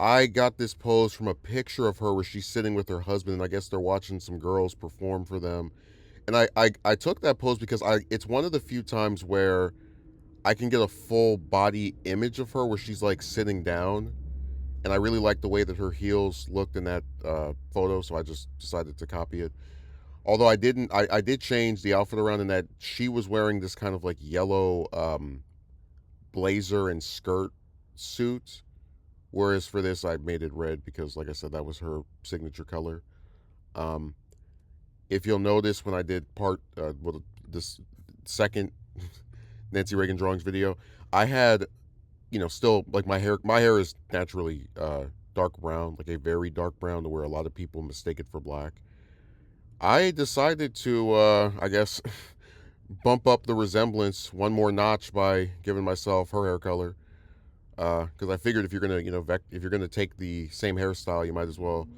I got this pose from a picture of her where she's sitting with her husband, and I guess they're watching some girls perform for them. And I took that pose because it's one of the few times where I can get a full body image of her where she's like sitting down, and I really like the way that her heels looked in that photo, so I just decided to copy it. Although I didn't, I did change the outfit around in that she was wearing this kind of like yellow blazer and skirt suit, whereas for this I made it red because, like I said, that was her signature color. Um, if you'll notice when I did this second Nancy Reagan drawings video, I had, still like my hair is naturally dark brown, like a very dark brown to where a lot of people mistake it for black. I decided to I guess bump up the resemblance one more notch by giving myself her hair color. Because I figured if you're gonna, if you're gonna take the same hairstyle, you might as well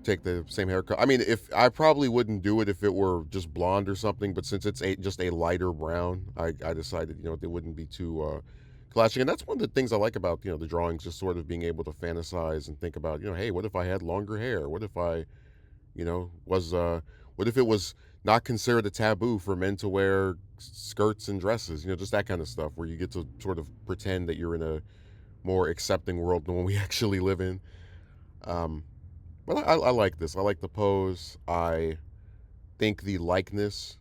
take the same haircut. I mean, if I probably wouldn't do it if it were just blonde or something, but since it's just a lighter brown, I decided, it wouldn't be too clashing. And that's one of the things I like about, the drawings, just sort of being able to fantasize and think about, hey, what if I had longer hair? What if I, was what if it was not considered a taboo for men to wear skirts and dresses? Just that kind of stuff where you get to sort of pretend that you're in a more accepting world than one we actually live in. Um, but I like this. I like the pose. I think the likeness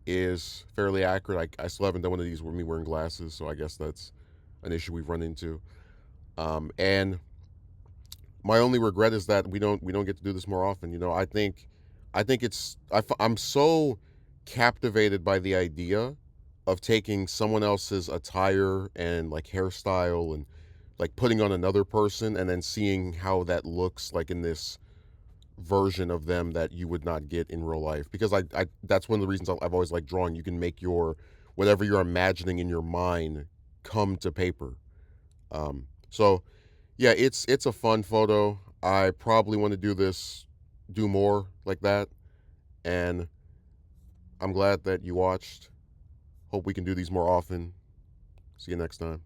is fairly accurate. I still haven't done one of these with me wearing glasses, so I guess that's an issue we've run into. And my only regret is that we don't get to do this more often. I think I'm so captivated by the idea of taking someone else's attire and like hairstyle and like putting on another person and then seeing how that looks like in this version of them that you would not get in real life, because I that's one of the reasons I've always liked drawing. You can make your whatever you're imagining in your mind come to paper. So yeah, it's a fun photo. I probably want to do more like that, and I'm glad that you watched. Hope we can do these more often. See you next time.